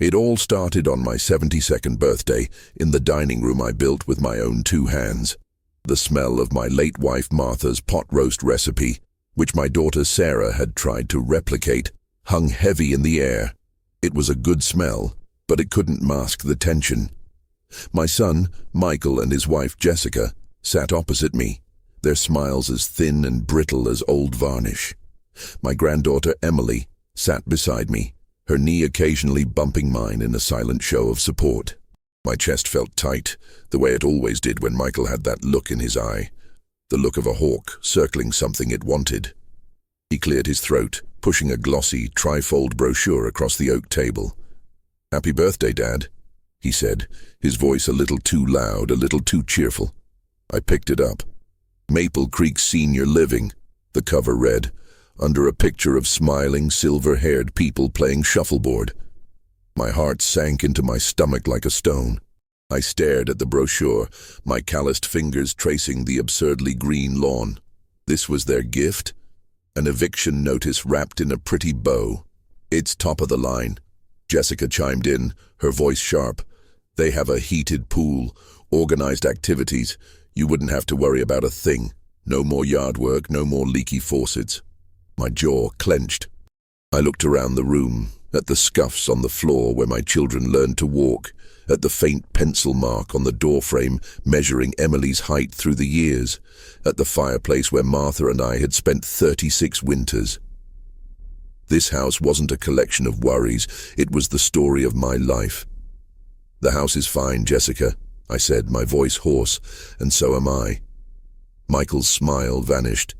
It all started on my 72nd birthday in the dining room I built with my own 2 hands. The smell of my late wife Martha's pot roast recipe, which my daughter Sarah had tried to replicate, hung heavy in the air. It was a good smell, but it couldn't mask the tension. My son, Michael, and his wife Jessica sat opposite me, their smiles as thin and brittle as old varnish. My granddaughter Emily sat beside me, her knee occasionally bumping mine in a silent show of support. My chest felt tight, the way it always did when Michael had that look in his eye, the look of a hawk circling something it wanted. He cleared his throat, pushing a glossy, trifold brochure across the oak table. "Happy birthday, Dad," he said, his voice a little too loud, a little too cheerful. I picked it up. Maple Creek Senior Living, the cover read, under a picture of smiling, silver-haired people playing shuffleboard. My heart sank into my stomach like a stone. I stared at the brochure, my calloused fingers tracing the absurdly green lawn. This was their gift? An eviction notice wrapped in a pretty bow. "It's top of the line," Jessica chimed in, her voice sharp. "They have a heated pool, organized activities. You wouldn't have to worry about a thing. No more yard work, no more leaky faucets." My jaw clenched. I looked around the room, at the scuffs on the floor where my children learned to walk, at the faint pencil mark on the doorframe measuring Emily's height through the years, at the fireplace where Martha and I had spent 36 winters. This house wasn't a collection of worries, it was the story of my life. "The house is fine, Jessica," I said, my voice hoarse, "and so am I." Michael's smile vanished.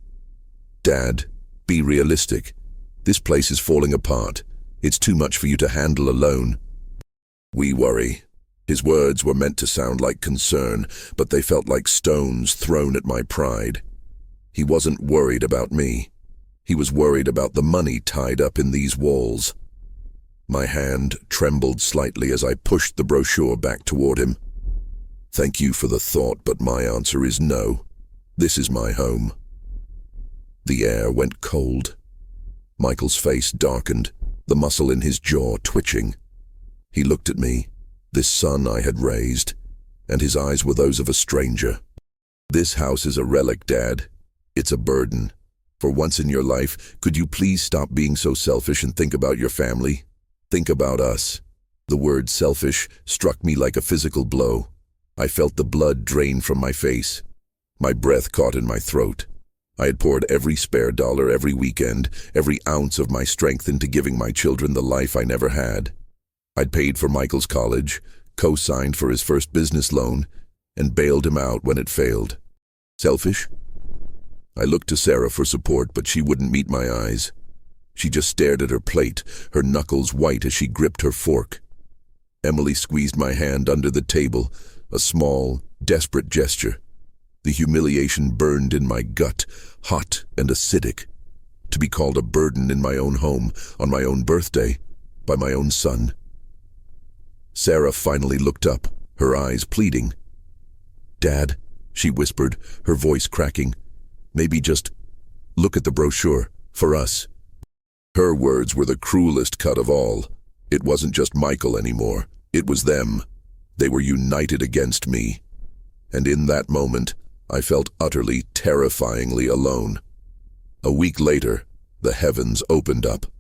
"Dad, be realistic. This place is falling apart. It's too much for you to handle alone." "We worry." His words were meant to sound like concern, but they felt like stones thrown at my pride. He wasn't worried about me. He was worried about the money tied up in these walls. My hand trembled slightly as I pushed the brochure back toward him. "Thank you for the thought, but my answer is no. This is my home." The air went cold. Michael's face darkened, the muscle in his jaw twitching. He looked at me, this son I had raised, and his eyes were those of a stranger. "This house is a relic, Dad. It's a burden. For once in your life, could you please stop being so selfish and think about your family? Think about us." The word selfish struck me like a physical blow. I felt the blood drain from my face. My breath caught in my throat. I had poured every spare dollar, every weekend, every ounce of my strength into giving my children the life I never had. I'd paid for Michael's college, co-signed for his first business loan, and bailed him out when it failed. Selfish? I looked to Sarah for support, but she wouldn't meet my eyes. She just stared at her plate, her knuckles white as she gripped her fork. Emily squeezed my hand under the table, a small, desperate gesture. The humiliation burned in my gut, hot and acidic. To be called a burden in my own home, on my own birthday, by my own son. Sarah finally looked up, her eyes pleading. "Dad," she whispered, her voice cracking, "maybe just look at the brochure, for us." Her words were the cruelest cut of all. It wasn't just Michael anymore, it was them. They were united against me. And in that moment, I felt utterly, terrifyingly alone. A week later, the heavens opened up.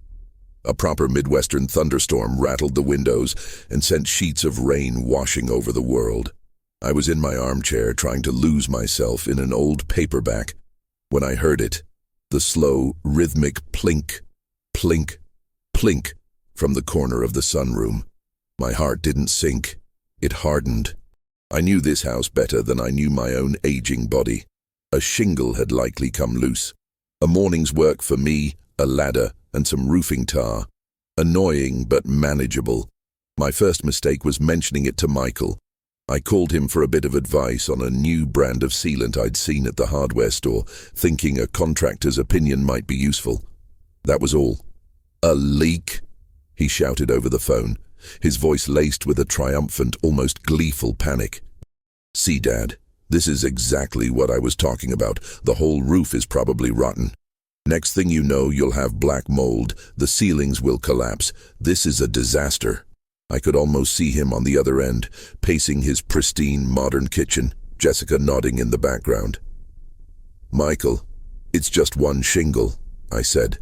A proper Midwestern thunderstorm rattled the windows and sent sheets of rain washing over the world. I was in my armchair trying to lose myself in an old paperback when I heard it, the slow, rhythmic plink, plink, plink from the corner of the sunroom. My heart didn't sink, it hardened. I knew this house better than I knew my own aging body. A shingle had likely come loose. A morning's work for me, a ladder, and some roofing tar. Annoying but manageable. My first mistake was mentioning it to Michael. I called him for a bit of advice on a new brand of sealant I'd seen at the hardware store, thinking a contractor's opinion might be useful. That was all. "A leak?" he shouted over the phone, his voice laced with a triumphant, almost gleeful panic. "See, Dad, this is exactly what I was talking about. The whole roof is probably rotten. Next thing you know, you'll have black mold, the ceilings will collapse. This is a disaster." I could almost see him on the other end, pacing his pristine modern kitchen, Jessica nodding in the background. "Michael, it's just one shingle," I said,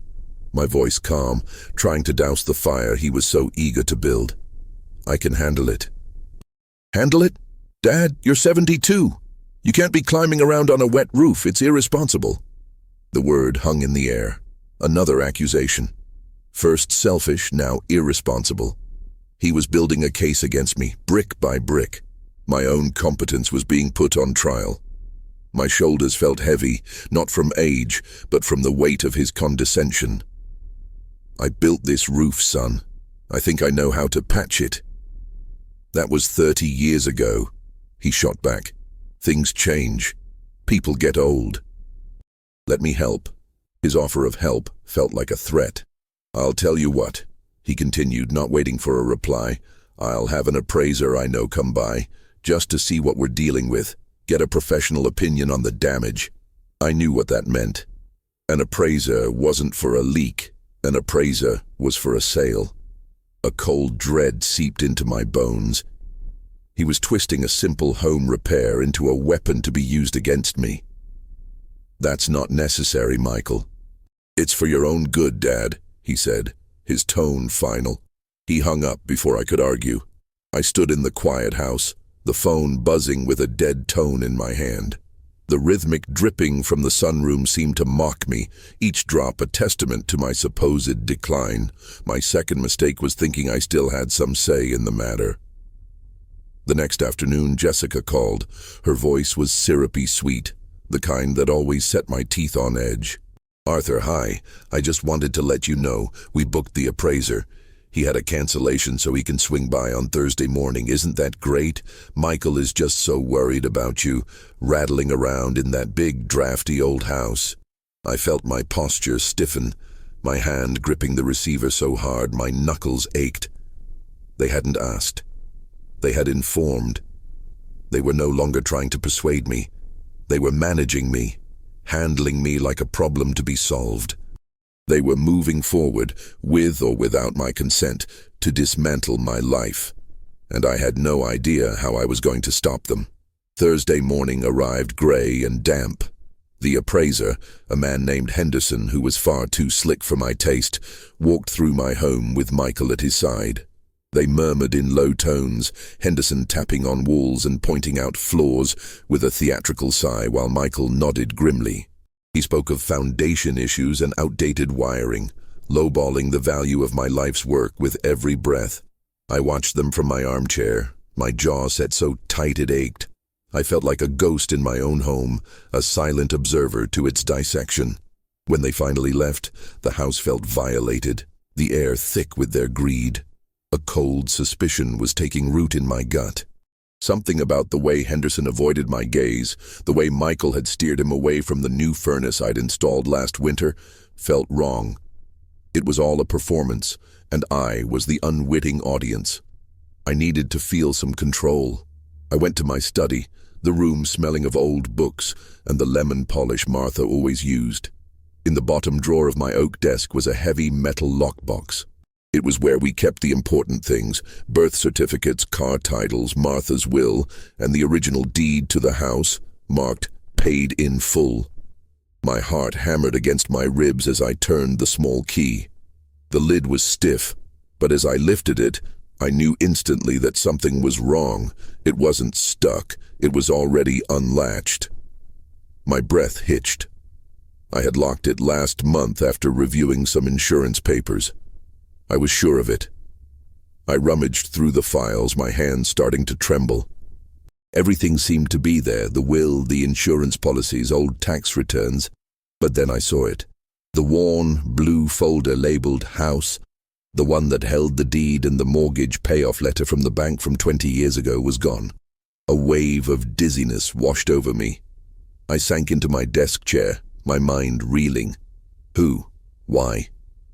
my voice calm, trying to douse the fire he was so eager to build. "I can handle it." "Handle it? Dad, you're 72. You can't be climbing around on a wet roof. It's irresponsible." The word hung in the air. Another accusation. First selfish, now irresponsible. He was building a case against me, brick by brick. My own competence was being put on trial. My shoulders felt heavy, not from age, but from the weight of his condescension. "I built this roof, son. I think I know how to patch it." "That was 30 years ago," he shot back. "Things change. People get old." "Let me help." His offer of help felt like a threat. "I'll tell you what," he continued, not waiting for a reply. "I'll have an appraiser I know come by, just to see what we're dealing with, get a professional opinion on the damage." I knew what that meant. An appraiser wasn't for a leak. An appraiser was for a sale. A cold dread seeped into my bones. He was twisting a simple home repair into a weapon to be used against me. "That's not necessary, Michael." "It's for your own good, Dad," he said, his tone final. He hung up before I could argue. I stood in the quiet house, the phone buzzing with a dead tone in my hand. The rhythmic dripping from the sunroom seemed to mock me, each drop a testament to my supposed decline. My second mistake was thinking I still had some say in the matter. The next afternoon, Jessica called. Her voice was syrupy sweet, the kind that always set my teeth on edge. "Arthur, hi. I just wanted to let you know, we booked the appraiser. He had a cancellation so he can swing by on Thursday morning. Isn't that great? Michael is just so worried about you, rattling around in that big, drafty old house." I felt my posture stiffen, my hand gripping the receiver so hard my knuckles ached. They hadn't asked. They had informed. They were no longer trying to persuade me. They were managing me, handling me like a problem to be solved. They were moving forward, with or without my consent, to dismantle my life, and I had no idea how I was going to stop them. Thursday morning arrived grey and damp. The appraiser, a man named Henderson who was far too slick for my taste, walked through my home with Michael at his side. They murmured in low tones, Henderson tapping on walls and pointing out flaws with a theatrical sigh while Michael nodded grimly. He spoke of foundation issues and outdated wiring, lowballing the value of my life's work with every breath. I watched them from my armchair, my jaw set so tight it ached. I felt like a ghost in my own home, a silent observer to its dissection. When they finally left, the house felt violated, the air thick with their greed. A cold suspicion was taking root in my gut. Something about the way Henderson avoided my gaze, the way Michael had steered him away from the new furnace I'd installed last winter, felt wrong. It was all a performance, and I was the unwitting audience. I needed to feel some control. I went to my study, the room smelling of old books and the lemon polish Martha always used. In the bottom drawer of my oak desk was a heavy metal lockbox. It was where we kept the important things, birth certificates, car titles, Martha's will, and the original deed to the house, marked paid in full. My heart hammered against my ribs as I turned the small key. The lid was stiff, but as I lifted it, I knew instantly that something was wrong. It wasn't stuck, it was already unlatched. My breath hitched. I had locked it last month after reviewing some insurance papers. I was sure of it. I rummaged through the files, my hands starting to tremble. Everything seemed to be there, the will, the insurance policies, old tax returns. But then I saw it. The worn, blue folder labeled house, the one that held the deed and the mortgage payoff letter from the bank from 20 years ago, was gone. A wave of dizziness washed over me. I sank into my desk chair, my mind reeling. Who? Why?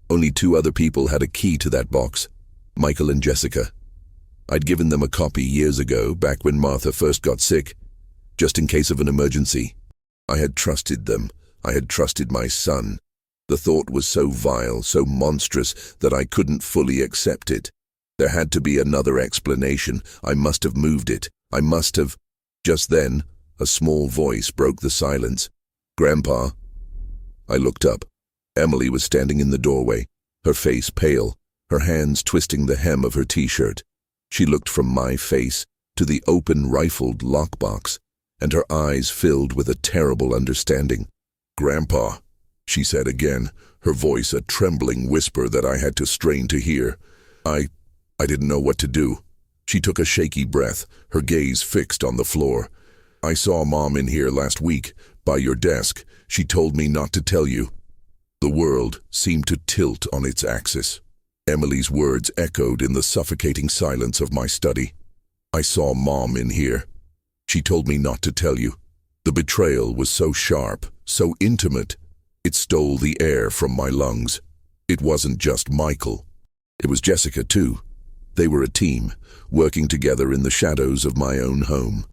Only 2 other people had a key to that box, Michael and Jessica. I'd given them a copy years ago, back when Martha first got sick, just in case of an emergency. I had trusted them. I had trusted my son. The thought was so vile, so monstrous, that I couldn't fully accept it. There had to be another explanation. I must have moved it. I must have. Just then, a small voice broke the silence. "Grandpa?" I looked up. Emily was standing in the doorway, her face pale, her hands twisting the hem of her t-shirt. She looked from my face to the open rifled lockbox, and her eyes filled with a terrible understanding. "Grandpa," she said again, her voice a trembling whisper that I had to strain to hear. I didn't know what to do. She took a shaky breath, her gaze fixed on the floor. "I saw Mom in here last week, by your desk. She told me not to tell you." The world seemed to tilt on its axis. Emily's words echoed in the suffocating silence of my study. "I saw Mom in here. She told me not to tell you." The betrayal was so sharp, so intimate, it stole the air from my lungs. It wasn't just Michael. It was Jessica, too. They were a team, working together in the shadows of my own home.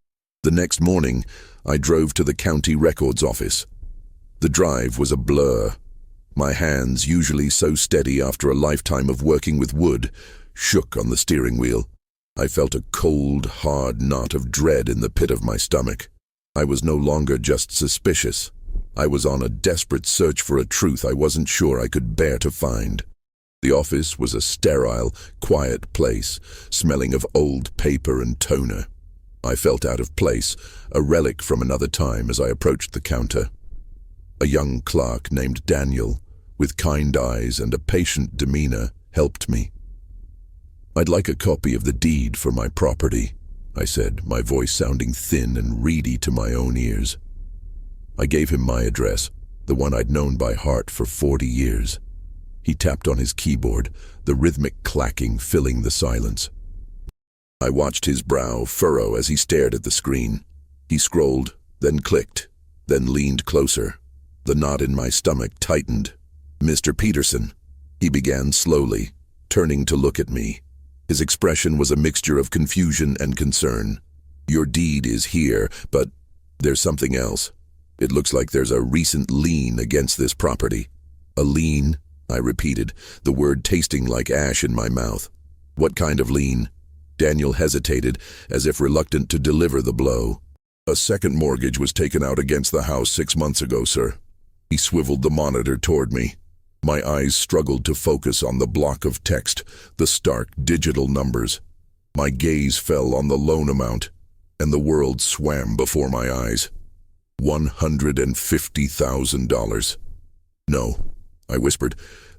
The next morning, I drove to the county records office. The drive was a blur. My hands, usually so steady after a lifetime of working with wood, shook on the steering wheel. I felt a cold, hard knot of dread in the pit of my stomach. I was no longer just suspicious. I was on a desperate search for a truth I wasn't sure I could bear to find. The office was a sterile, quiet place, smelling of old paper and toner. I felt out of place, a relic from another time as I approached the counter. A young clerk named Daniel, with kind eyes and a patient demeanor, helped me. "I'd like a copy of the deed for my property," I said, my voice sounding thin and reedy to my own ears. I gave him my address, the one I'd known by heart for 40 years. He tapped on his keyboard, the rhythmic clacking filling the silence. I watched his brow furrow as he stared at the screen. He scrolled, then clicked, then leaned closer. The knot in my stomach tightened. "Mr. Peterson," he began slowly, turning to look at me. His expression was a mixture of confusion and concern. "Your deed is here, but there's something else. It looks like there's a recent lien against this property." "A lien?" I repeated, the word tasting like ash in my mouth. "What kind of lien?" Daniel hesitated, as if reluctant to deliver the blow. "A second mortgage was taken out against the house 6 months ago, sir." He swiveled the monitor toward me. My eyes struggled to focus on the block of text, the stark digital numbers. My gaze fell on the loan amount, and the world swam before my eyes. $150,000. "No," I whispered.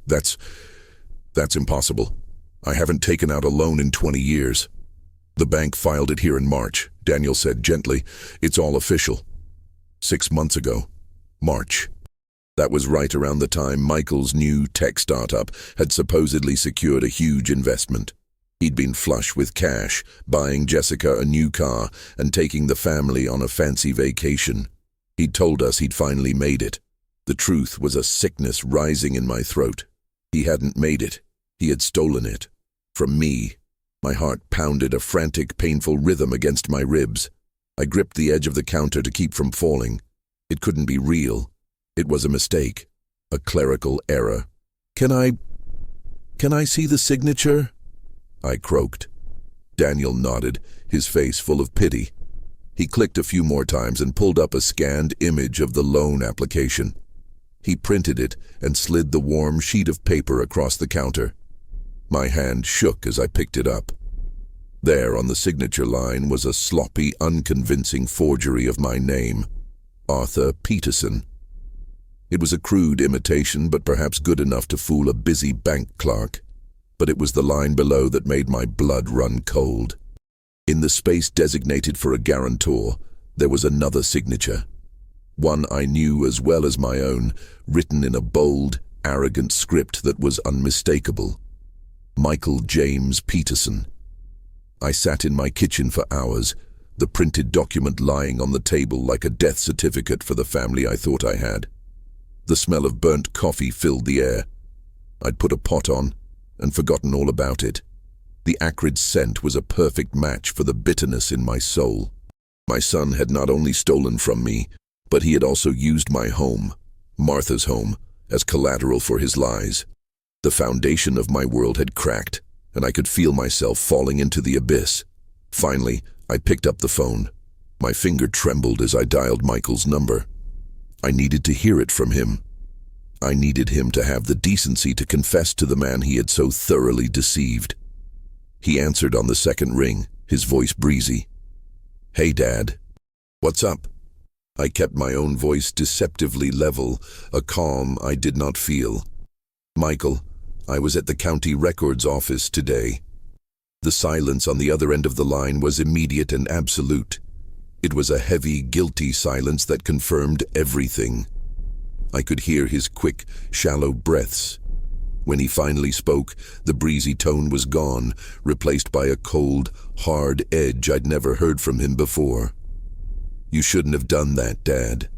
That's impossible. I haven't taken out a loan in 20 years. "The bank filed it here in March," Daniel said gently. "It's all official." 6 months ago. March. That was right around the time Michael's new tech startup had supposedly secured a huge investment. He'd been flush with cash, buying Jessica a new car and taking the family on a fancy vacation. He'd told us he'd finally made it. The truth was a sickness rising in my throat. He hadn't made it. He had stolen it. From me. My heart pounded a frantic, painful rhythm against my ribs. I gripped the edge of the counter to keep from falling. It couldn't be real. It was a mistake. A clerical error. Can I see the signature?" I croaked. Daniel nodded, his face full of pity. He clicked a few more times and pulled up a scanned image of the loan application. He printed it and slid the warm sheet of paper across the counter. My hand shook as I picked it up. There on the signature line was a sloppy, unconvincing forgery of my name, Arthur Peterson. It was a crude imitation, but perhaps good enough to fool a busy bank clerk. But it was the line below that made my blood run cold. In the space designated for a guarantor, there was another signature. One I knew as well as my own, written in a bold, arrogant script that was unmistakable. Michael James Peterson. I sat in my kitchen for hours, the printed document lying on the table like a death certificate for the family I thought I had. The smell of burnt coffee filled the air. I'd put a pot on and forgotten all about it. The acrid scent was a perfect match for the bitterness in my soul. My son had not only stolen from me, but he had also used my home, Martha's home, as collateral for his lies. The foundation of my world had cracked, and I could feel myself falling into the abyss. Finally, I picked up the phone. My finger trembled as I dialed Michael's number. I needed to hear it from him. I needed him to have the decency to confess to the man he had so thoroughly deceived. He answered on the second ring, his voice breezy. "Hey, Dad." "What's up?" I kept my own voice deceptively level, a calm I did not feel. "Michael, I was at the county records office today." The silence on the other end of the line was immediate and absolute. It was a heavy, guilty silence that confirmed everything. I could hear his quick, shallow breaths. When he finally spoke, the breezy tone was gone, replaced by a cold, hard edge I'd never heard from him before. "You shouldn't have done that, Dad.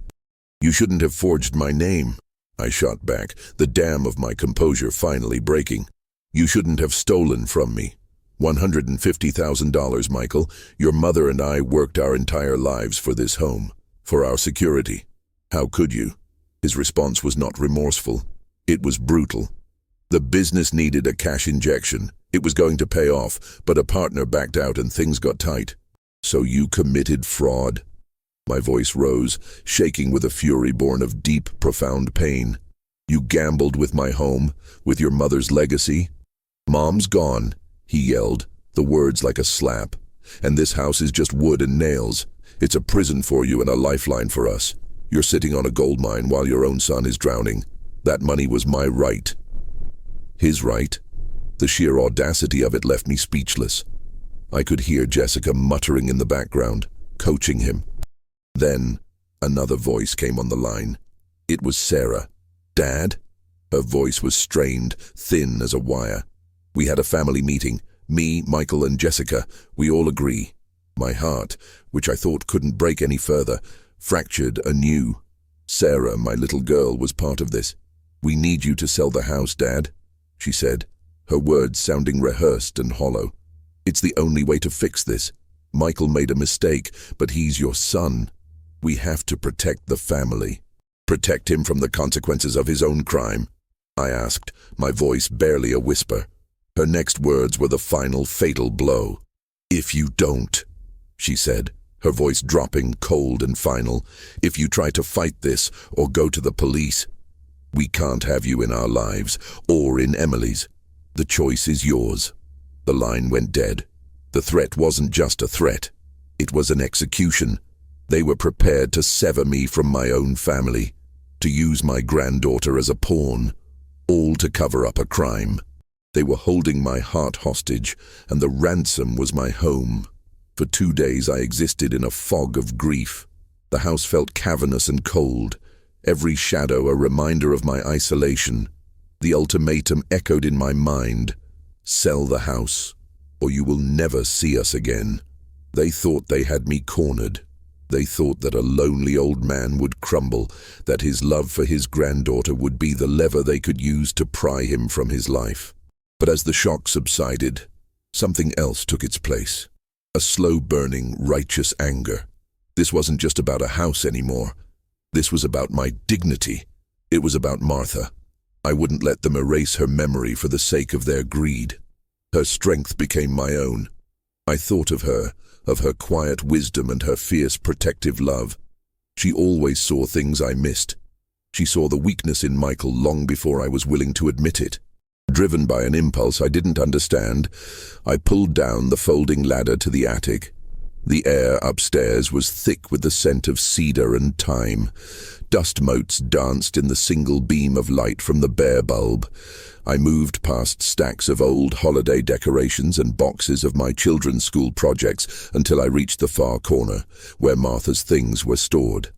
You shouldn't have forged my name," I shot back, the dam of my composure finally breaking. "You shouldn't have stolen from me. $150,000, Michael. Your mother and I worked our entire lives for this home, for our security. How could you?" His response was not remorseful. It was brutal. The business needed a cash injection. It was going to pay off, but a partner backed out and things got tight. "So you committed fraud?" My voice rose, shaking with a fury born of deep, profound pain. "You gambled with my home, with your mother's legacy?" "Mom's gone," he yelled, the words like a slap. "And this house is just wood and nails. It's a prison for you and a lifeline for us. You're sitting on a gold mine while your own son is drowning. That money was my right." His right? The sheer audacity of it left me speechless. I could hear Jessica muttering in the background, coaching him. Then, another voice came on the line. It was Sarah. "Dad?" Her voice was strained, thin as a wire. "We had a family meeting. Me, Michael, and Jessica. We all agree." My heart, which I thought couldn't break any further, fractured anew. Sarah, my little girl, was part of this. "We need you to sell the house, Dad," she said, her words sounding rehearsed and hollow. "It's the only way to fix this. Michael made a mistake, but he's your son. We have to protect the family. Protect him from the consequences of his own crime," I asked, my voice barely a whisper. Her next words were the final fatal blow. "If you don't," she said, her voice dropping cold and final, "if you try to fight this or go to the police, we can't have you in our lives or in Emily's. The choice is yours." The line went dead. The threat wasn't just a threat. It was an execution. They were prepared to sever me from my own family, to use my granddaughter as a pawn, all to cover up a crime. They were holding my heart hostage, and the ransom was my home. For 2 days I existed in a fog of grief. The house felt cavernous and cold, every shadow a reminder of my isolation. The ultimatum echoed in my mind: "Sell the house, or you will never see us again." They thought they had me cornered. They thought that a lonely old man would crumble, that his love for his granddaughter would be the lever they could use to pry him from his life. But as the shock subsided, something else took its place. A slow-burning, righteous anger. This wasn't just about a house anymore. This was about my dignity. It was about Martha. I wouldn't let them erase her memory for the sake of their greed. Her strength became my own. I thought of her quiet wisdom and her fierce protective love. She always saw things I missed. She saw the weakness in Michael long before I was willing to admit it. Driven by an impulse I didn't understand, I pulled down the folding ladder to the attic. The air upstairs was thick with the scent of cedar and thyme. Dust motes danced in the single beam of light from the bare bulb. I moved past stacks of old holiday decorations and boxes of my children's school projects until I reached the far corner, where Martha's things were stored.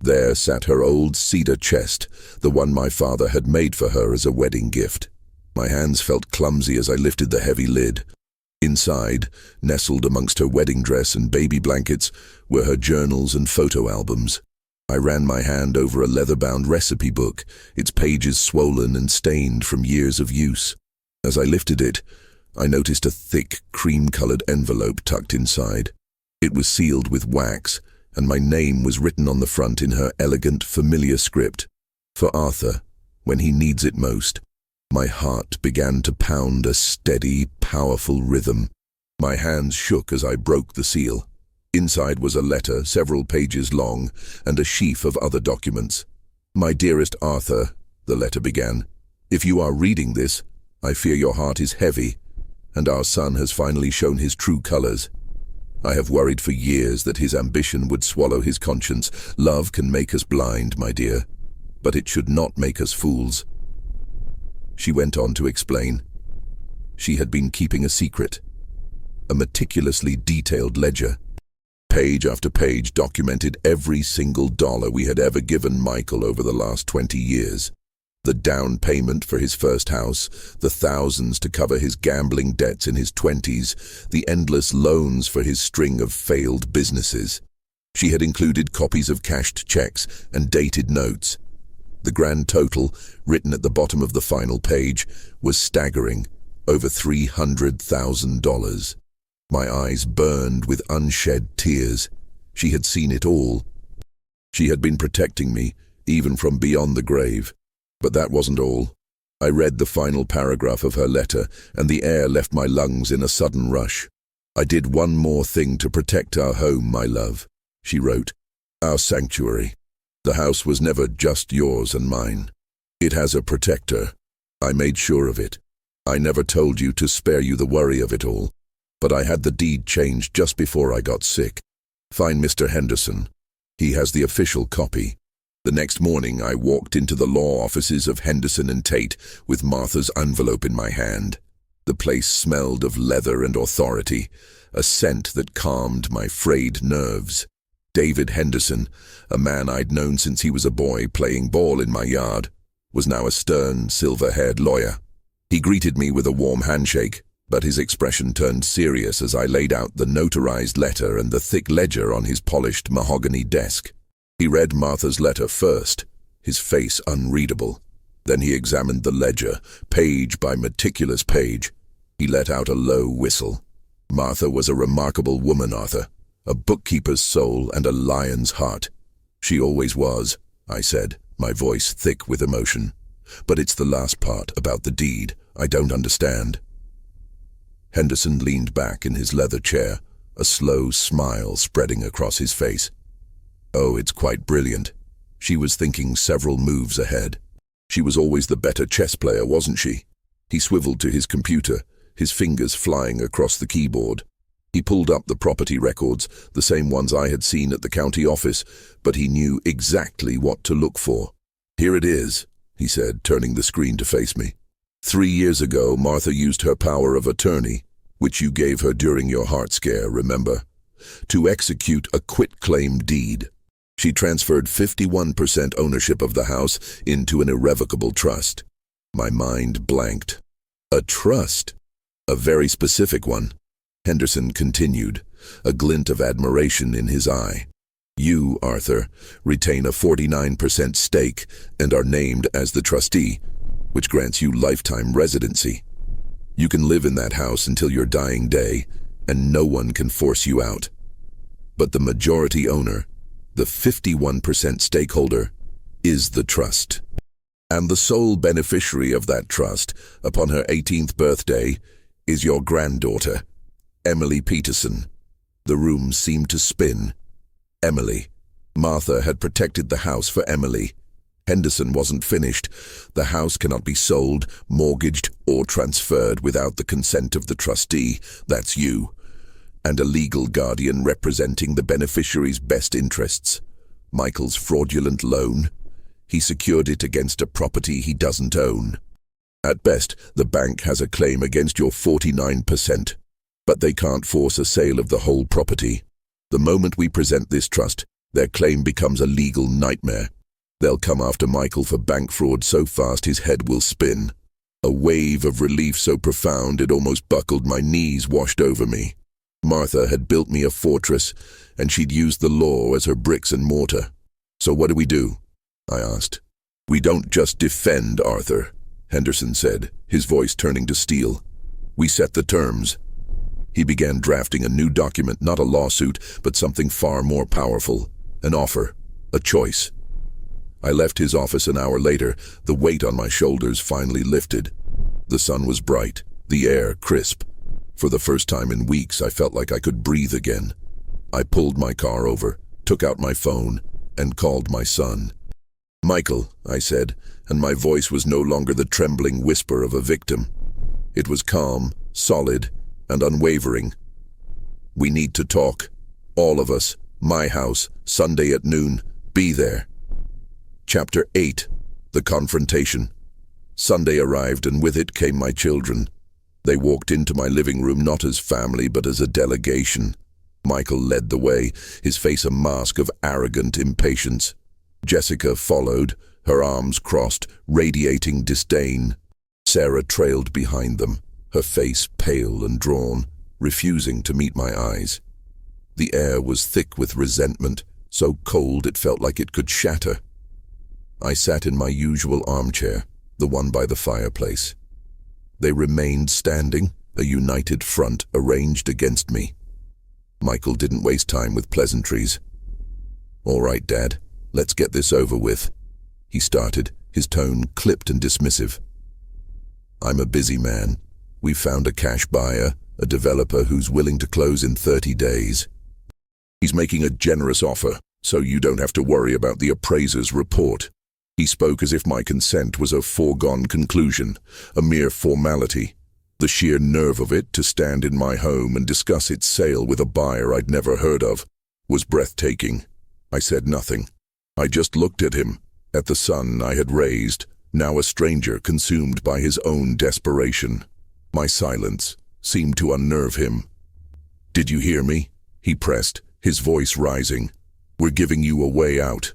There sat her old cedar chest, the one my father had made for her as a wedding gift. My hands felt clumsy as I lifted the heavy lid. Inside, nestled amongst her wedding dress and baby blankets, were her journals and photo albums. I ran my hand over a leather-bound recipe book, its pages swollen and stained from years of use. As I lifted it, I noticed a thick, cream-colored envelope tucked inside. It was sealed with wax, and my name was written on the front in her elegant, familiar script. "For Arthur, when he needs it most." My heart began to pound a steady, powerful rhythm. My hands shook as I broke the seal. Inside was a letter, several pages long, and a sheaf of other documents. "My dearest Arthur," the letter began, "if you are reading this, I fear your heart is heavy, and our son has finally shown his true colors. I have worried for years that his ambition would swallow his conscience. Love can make us blind, my dear, but it should not make us fools." She went on to explain. She had been keeping a secret, a meticulously detailed ledger. Page after page documented every single dollar we had ever given Michael over the last 20 years. The down payment for his first house, the thousands to cover his gambling debts in his 20s, the endless loans for his string of failed businesses. She had included copies of cashed checks and dated notes. The grand total, written at the bottom of the final page, was staggering, over $300,000. My eyes burned with unshed tears. She had seen it all. She had been protecting me, even from beyond the grave. But that wasn't all. I read the final paragraph of her letter, and the air left my lungs in a sudden rush. "I did one more thing to protect our home, my love," she wrote. "Our sanctuary. The house was never just yours and mine. It has a protector. I made sure of it. I never told you to spare you the worry of it all, but I had the deed changed just before I got sick. Find Mr. Henderson. He has the official copy." The next morning, I walked into the law offices of Henderson and Tate with Martha's envelope in my hand. The place smelled of leather and authority, a scent that calmed my frayed nerves. David Henderson, a man I'd known since he was a boy playing ball in my yard, was now a stern, silver-haired lawyer. He greeted me with a warm handshake, but his expression turned serious as I laid out the notarized letter and the thick ledger on his polished mahogany desk. He read Martha's letter first, his face unreadable. Then he examined the ledger, page by meticulous page. He let out a low whistle. Martha was a remarkable woman, Arthur, a bookkeeper's soul and a lion's heart. "She always was," I said, my voice thick with emotion. "But it's the last part about the deed I don't understand." Henderson leaned back in his leather chair, a slow smile spreading across his face. "Oh, it's quite brilliant." She was thinking several moves ahead. She was always the better chess player, wasn't she? He swiveled to his computer, his fingers flying across the keyboard. He pulled up the property records, the same ones I had seen at the county office, but he knew exactly what to look for. "Here it is," he said, turning the screen to face me. 3 years ago, Martha used her power of attorney, which you gave her during your heart scare, remember, to execute a quitclaim deed. She transferred 51% ownership of the house into an irrevocable trust. My mind blanked. A trust? A very specific one. Henderson continued, a glint of admiration in his eye. "You, Arthur, retain a 49% stake and are named as the trustee, which grants you lifetime residency. You can live in that house until your dying day, and no one can force you out. But the majority owner, the 51% stakeholder, is the trust. And the sole beneficiary of that trust, upon her 18th birthday, is your granddaughter, Emily Peterson." The room seemed to spin. Emily. Martha had protected the house for Emily. Henderson wasn't finished. The house cannot be sold, mortgaged, or transferred without the consent of the trustee, that's you, and a legal guardian representing the beneficiary's best interests. Michael's fraudulent loan? He secured it against a property he doesn't own. At best, the bank has a claim against your 49%, but they can't force a sale of the whole property. The moment we present this trust, their claim becomes a legal nightmare. They'll come after Michael for bank fraud so fast his head will spin. A wave of relief so profound it almost buckled my knees washed over me. Martha had built me a fortress, and she'd used the law as her bricks and mortar. "So what do?" I asked. "We don't just defend, Arthur," Henderson said, his voice turning to steel. "We set the terms." He began drafting a new document, not a lawsuit, but something far more powerful. An offer, a choice. I left his office an hour later, the weight on my shoulders finally lifted. The sun was bright, the air crisp. For the first time in weeks, I felt like I could breathe again. I pulled my car over, took out my phone, and called my son. "Michael," I said, and my voice was no longer the trembling whisper of a victim. It was calm, solid, and unwavering. "We need to talk. All of us. My house, Sunday at noon. Be there." Chapter 8. The Confrontation. Sunday arrived, and with it came my children. They walked into my living room not as family but as a delegation. Michael led the way, his face a mask of arrogant impatience. Jessica followed, her arms crossed, radiating disdain. Sarah trailed behind them, her face pale and drawn, refusing to meet my eyes. The air was thick with resentment, so cold it felt like it could shatter. I sat in my usual armchair, the one by the fireplace. They remained standing, a united front arranged against me. Michael didn't waste time with pleasantries. "All right, Dad, let's get this over with," he started, his tone clipped and dismissive. "I'm a busy man. We've found a cash buyer, a developer who's willing to close in 30 days. He's making a generous offer, so you don't have to worry about the appraiser's report." He spoke as if my consent was a foregone conclusion, a mere formality. The sheer nerve of it to stand in my home and discuss its sale with a buyer I'd never heard of was breathtaking. I said nothing. I just looked at him, at the son I had raised, now a stranger consumed by his own desperation. My silence seemed to unnerve him. "Did you hear me?" he pressed, his voice rising. "We're giving you a way out.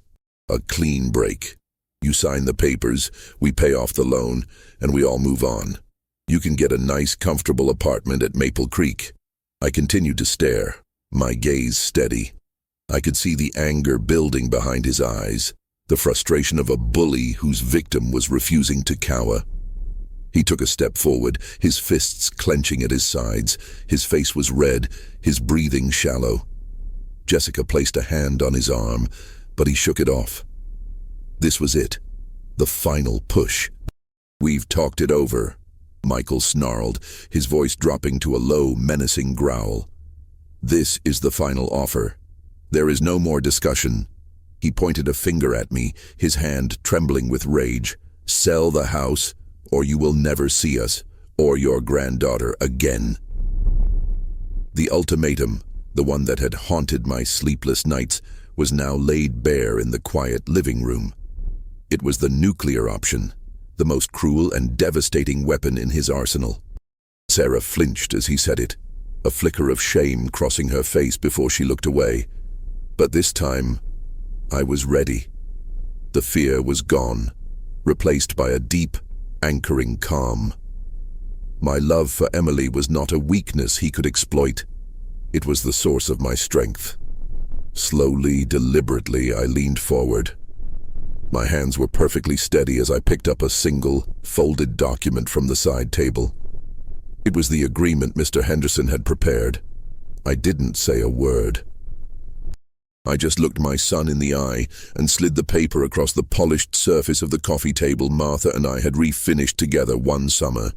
A clean break. You sign the papers, we pay off the loan, and we all move on. You can get a nice, comfortable apartment at Maple Creek." I continued to stare, my gaze steady. I could see the anger building behind his eyes, the frustration of a bully whose victim was refusing to cower. He took a step forward, his fists clenching at his sides. His face was red, his breathing shallow. Jessica placed a hand on his arm, but he shook it off. This was it, the final push. "We've talked it over," Michael snarled, his voice dropping to a low, menacing growl. "This is the final offer. There is no more discussion." He pointed a finger at me, his hand trembling with rage. "Sell the house, or you will never see us, or your granddaughter again." The ultimatum, the one that had haunted my sleepless nights, was now laid bare in the quiet living room. It was the nuclear option, the most cruel and devastating weapon in his arsenal. Sarah flinched as he said it, a flicker of shame crossing her face before she looked away. But this time, I was ready. The fear was gone, replaced by a deep, anchoring calm. My love for Emily was not a weakness he could exploit. It was the source of my strength. Slowly, deliberately, I leaned forward. My hands were perfectly steady as I picked up a single, folded document from the side table. It was the agreement Mr. Henderson had prepared. I didn't say a word. I just looked my son in the eye and slid the paper across the polished surface of the coffee table Martha and I had refinished together one summer.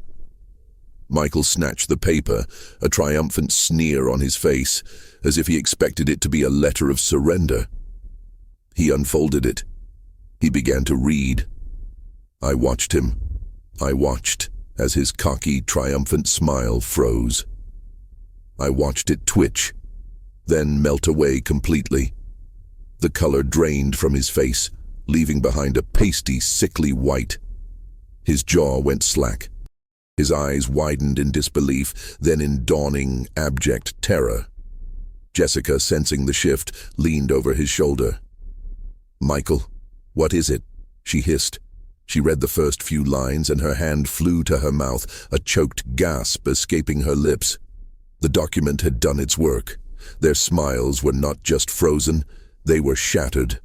Michael snatched the paper, a triumphant sneer on his face, as if he expected it to be a letter of surrender. He unfolded it. He began to read. I watched him. I watched as his cocky, triumphant smile froze. I watched it twitch, then melt away completely. The color drained from his face, leaving behind a pasty, sickly white. His jaw went slack. His eyes widened in disbelief, then in dawning, abject terror. Jessica, sensing the shift, leaned over his shoulder. "Michael, what is it?" she hissed. She read the first few lines and her hand flew to her mouth, a choked gasp escaping her lips. The document had done its work. Their smiles were not just frozen, they were shattered.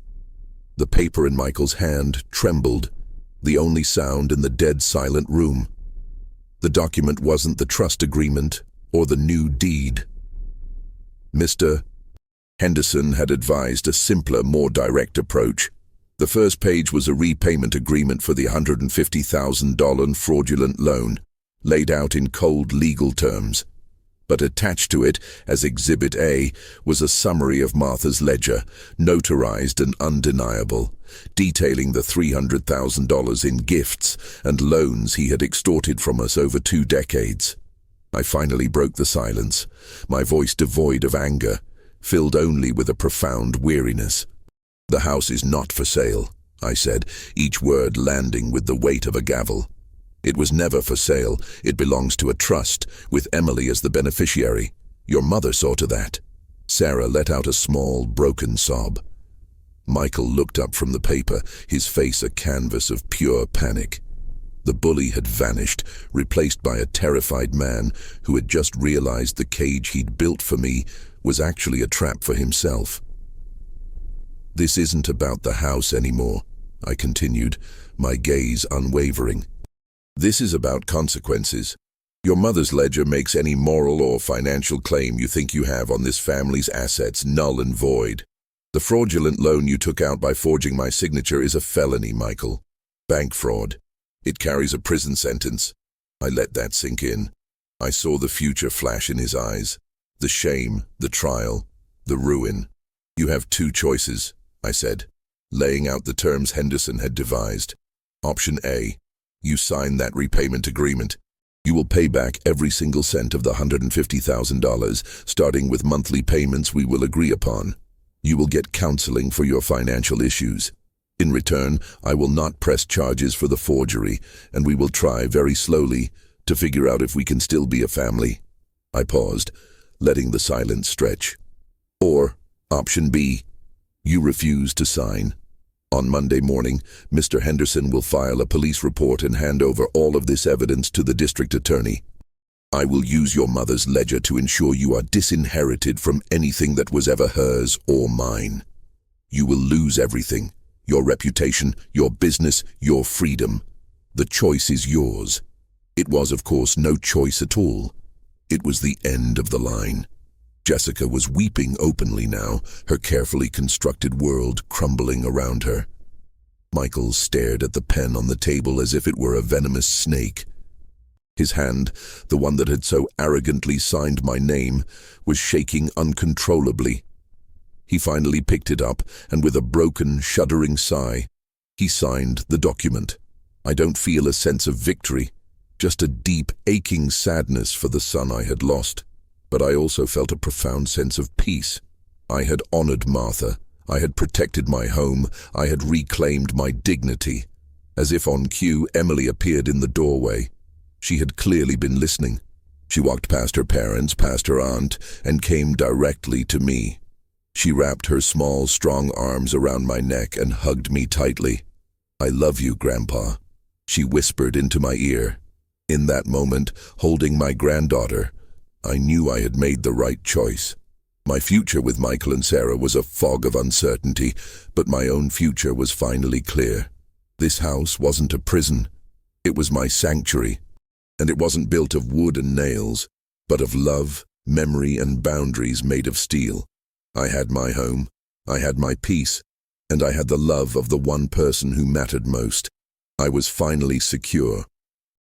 The paper in Michael's hand trembled, the only sound in the dead silent room. The document wasn't the trust agreement or the new deed. Mr. Henderson had advised a simpler, more direct approach. The first page was a repayment agreement for the $150,000 fraudulent loan. laid out in cold legal terms. But attached to it, as Exhibit A, was a summary of Martha's ledger, notarized and undeniable, detailing the $300,000 in gifts and loans he had extorted from us over 2 decades. I finally broke the silence, my voice devoid of anger, filled only with a profound weariness. "The house is not for sale," I said, each word landing with the weight of a gavel. "It was never for sale. It belongs to a trust, with Emily as the beneficiary. Your mother saw to that." Sarah let out a small, broken sob. Michael looked up from the paper, his face a canvas of pure panic. The bully had vanished, replaced by a terrified man who had just realized the cage he'd built for me was actually a trap for himself. "This isn't about the house anymore," I continued, my gaze unwavering. "This is about consequences. Your mother's ledger makes any moral or financial claim you think you have on this family's assets null and void. The fraudulent loan you took out by forging my signature is a felony, Michael. Bank fraud. It carries a prison sentence." I let that sink in. I saw the future flash in his eyes. The shame, the trial, the ruin. "You have 2 choices," I said, laying out the terms Henderson had devised. "Option A. You sign that repayment agreement. You will pay back every single cent of the $150,000, starting with monthly payments we will agree upon. You will get counseling for your financial issues. In return, I will not press charges for the forgery, and we will try very slowly to figure out if we can still be a family." I paused, letting the silence stretch. "Or, option B. You refuse to sign. On Monday morning, Mr. Henderson will file a police report and hand over all of this evidence to the district attorney. I will use your mother's ledger to ensure you are disinherited from anything that was ever hers or mine. You will lose everything, your reputation, your business, your freedom. The choice is yours." It was, of course, no choice at all. It was the end of the line. Jessica was weeping openly now, her carefully constructed world crumbling around her. Michael stared at the pen on the table as if it were a venomous snake. His hand, the one that had so arrogantly signed my name, was shaking uncontrollably. He finally picked it up, and with a broken, shuddering sigh, he signed the document. I don't feel a sense of victory, just a deep, aching sadness for the son I had lost. But I also felt a profound sense of peace. I had honored Martha. I had protected my home. I had reclaimed my dignity. As if on cue, Emily appeared in the doorway. She had clearly been listening. She walked past her parents, past her aunt, and came directly to me. She wrapped her small, strong arms around my neck and hugged me tightly. "I love you, Grandpa," she whispered into my ear. In that moment, holding my granddaughter, I knew I had made the right choice. My future with Michael and Sarah was a fog of uncertainty, but my own future was finally clear. This house wasn't a prison. It was my sanctuary, and it wasn't built of wood and nails, but of love, memory, and boundaries made of steel. I had my home, I had my peace, and I had the love of the one person who mattered most. I was finally secure,